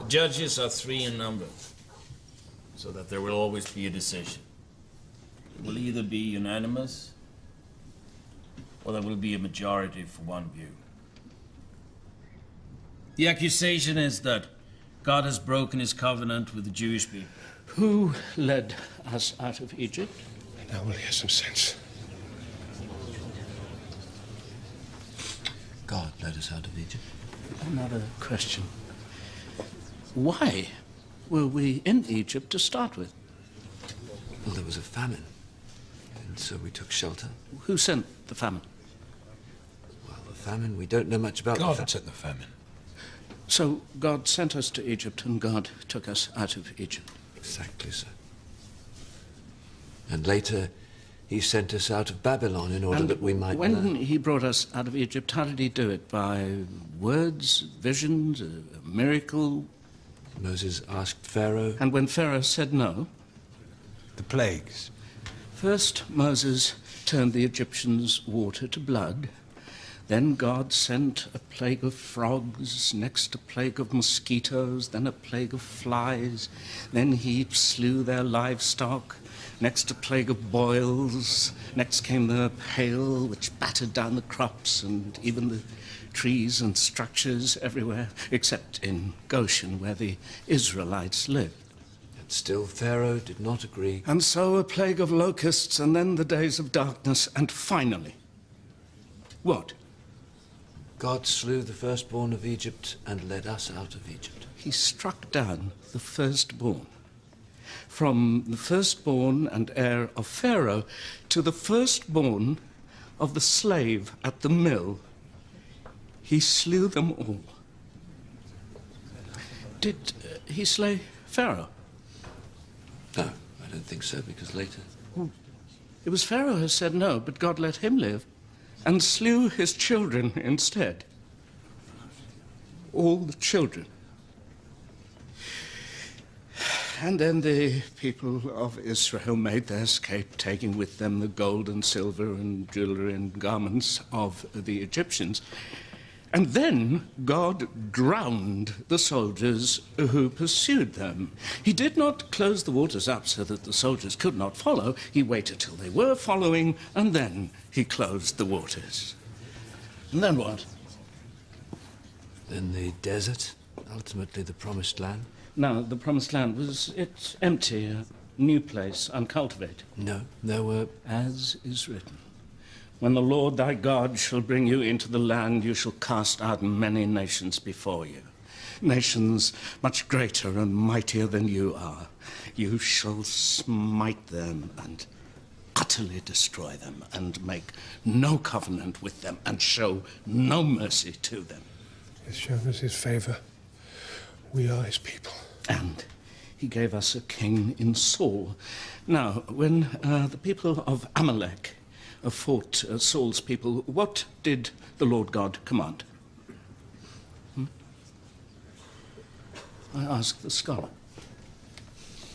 The judges are 3 in number, so that there will always be a decision. It will either be unanimous, or there will be a majority for one view. The accusation is that God has broken his covenant with the Jewish people. Who led us out of Egypt? Now we'll hear some sense. God led us out of Egypt. Another question. Why were we in Egypt to start with? Well, there was a famine, and so we took shelter. Who sent the famine? Well, the famine, we don't know much about. God sent the famine. So God sent us to Egypt, and God took us out of Egypt. Exactly so. And later, he sent us out of Babylon in order that we might when learn. he brought us out of Egypt, how did he do it? By words, visions, a miracle? Moses asked Pharaoh. And when Pharaoh said no? The plagues. First, Moses turned the Egyptians' water to blood. Then God sent a plague of frogs, next a plague of mosquitoes, then a plague of flies. Then he slew their livestock, next a plague of boils. Next came the hail, which battered down the crops and even the trees and structures everywhere, except in Goshen, where the Israelites lived. And still Pharaoh did not agree. And so a plague of locusts, and then the days of darkness, and finally, what? God slew the firstborn of Egypt and led us out of Egypt. He struck down the firstborn. From the firstborn and heir of Pharaoh to the firstborn of the slave at the mill, he slew them all. Did he slay Pharaoh? No, I don't think so, because later... It was Pharaoh who said no, but God let him live and slew his children instead. All the children. And then the people of Israel made their escape, taking with them the gold and silver and jewelry and garments of the Egyptians. And then God drowned the soldiers who pursued them. He did not close the waters up so that the soldiers could not follow. He waited till they were following, and then he closed the waters. And then what? Then the desert, ultimately the promised land. Now, the promised land, was it empty, a new place, uncultivated? No, there were... As is written. When the Lord thy God shall bring you into the land, you shall cast out many nations before you. Nations much greater and mightier than you are. You shall smite them and utterly destroy them and make no covenant with them and show no mercy to them. He has shown us his favor. We are his people. And he gave us a king in Saul. Now, when the people of Amalek fought Saul's people, what did the Lord God command? I ask the scholar.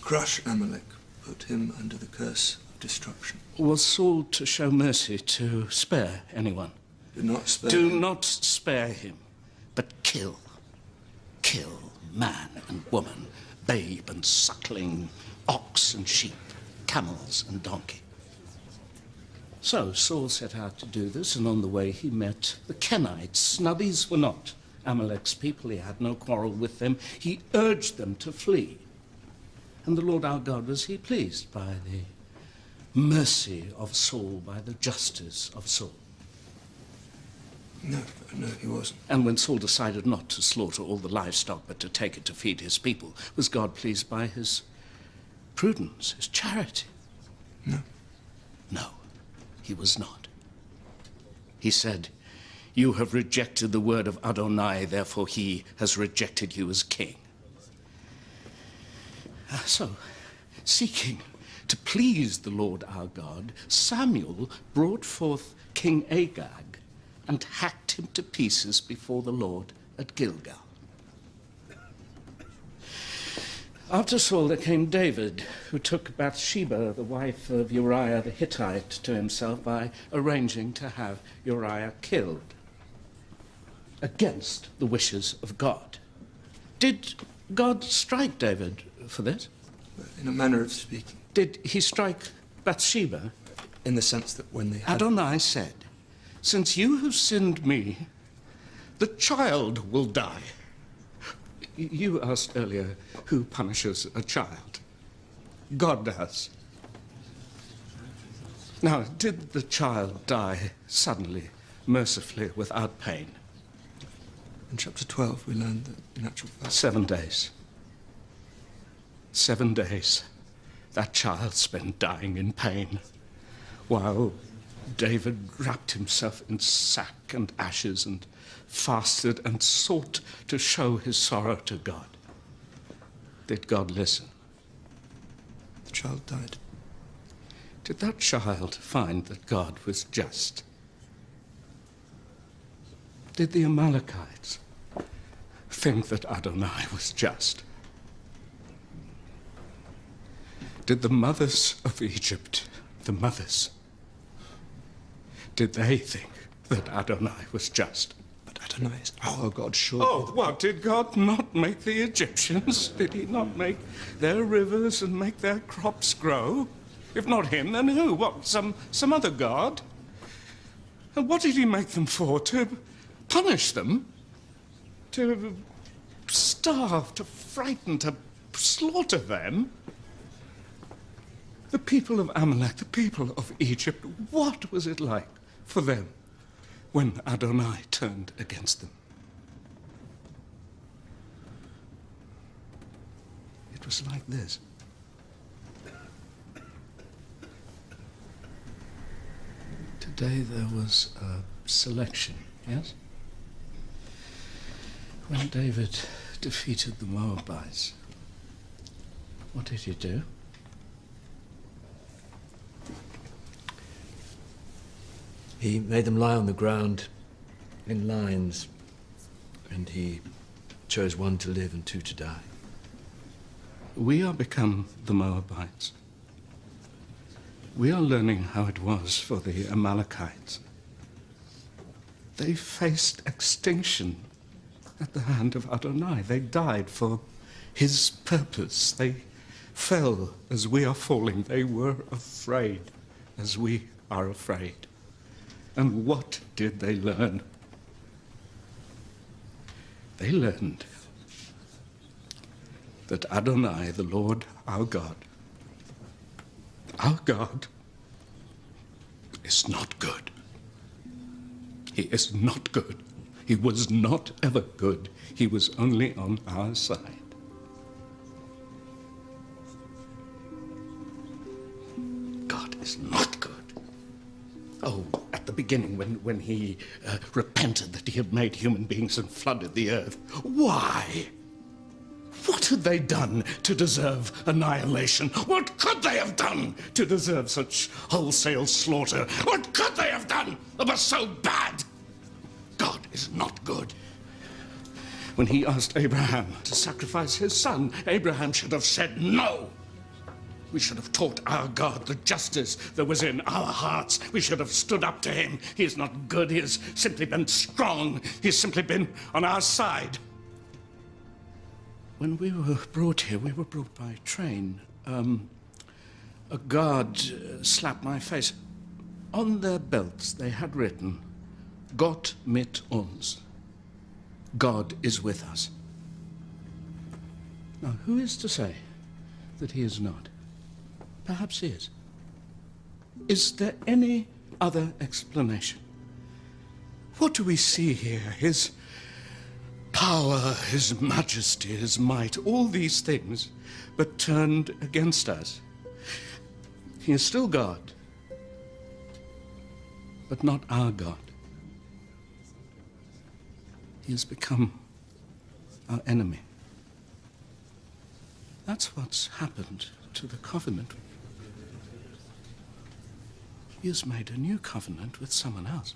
Crush Amalek, put him under the curse of destruction. Was Saul to show mercy, to spare anyone? Do not spare Do him. not spare him, but kill. Kill man and woman, babe and suckling, ox and sheep, camels and donkey. So Saul set out to do this, and on the way he met the Kenites. Now these were not Amalek's people. He had no quarrel with them. He urged them to flee. And the Lord our God, was he pleased by the mercy of Saul, by the justice of Saul? No, he wasn't. And when Saul decided not to slaughter all the livestock, but to take it to feed his people, was God pleased by his prudence, his charity? No. No, he was not. He said, you have rejected the word of Adonai, therefore he has rejected you as king. So, seeking to please the Lord our God, Samuel brought forth King Agag and hacked him to pieces before the Lord at Gilgal. After Saul there came David, who took Bathsheba, the wife of Uriah the Hittite, to himself by arranging to have Uriah killed against the wishes of God. Did God strike David for this? In a manner of speaking. Did he strike Bathsheba? In the sense that when they had... Adonai said, "Since you have sinned me, the child will die." You asked earlier who punishes a child. God does. Now, did the child die suddenly, mercifully, without pain? In chapter 12, we learned that in actual fact... 7 days. 7 days. That child spent dying in pain, while David wrapped himself in sack and ashes and fasted and sought to show his sorrow to God. Did God listen? The child died. Did that child find that God was just? Did the Amalekites think that Adonai was just? Did the mothers of Egypt, the mothers, did they think that Adonai was just? But Adonai is our God, sure. Oh, what, did God not make the Egyptians? Did he not make their rivers and make their crops grow? If not him, then who? What, some other God? And what did he make them for? To punish them? To starve, to frighten, to slaughter them? The people of Amalek, the people of Egypt, what was it like for them when Adonai turned against them? It was like this. Today there was a selection, yes? When David defeated the Moabites, what did he do? He made them lie on the ground in lines, and he chose one to live and two to die. We are become the Moabites. We are learning how it was for the Amalekites. They faced extinction at the hand of Adonai. They died for his purpose. They fell as we are falling. They were afraid as we are afraid. And what did they learn? They learned that Adonai, the Lord our God, is not good. He is not good. He was not ever good. He was only on our side. God is not good. Oh, at the beginning, when he repented that he had made human beings and flooded the earth. Why? What had they done to deserve annihilation? What could they have done to deserve such wholesale slaughter? What could they have done that was so bad? God is not good. When he asked Abraham to sacrifice his son, Abraham should have said no. We should have taught our God the justice that was in our hearts. We should have stood up to him. He is not good. He has simply been strong. He has simply been on our side. When we were brought here, we were brought by train. A guard slapped my face. On their belts, they had written, "Gott mit uns." God is with us. Now, who is to say that he is not? Perhaps he is. Is there any other explanation? What do we see here? His power, his majesty, his might, all these things, but turned against us. He is still God, but not our God. He has become our enemy. That's what's happened to the covenant. He has made a new covenant with someone else.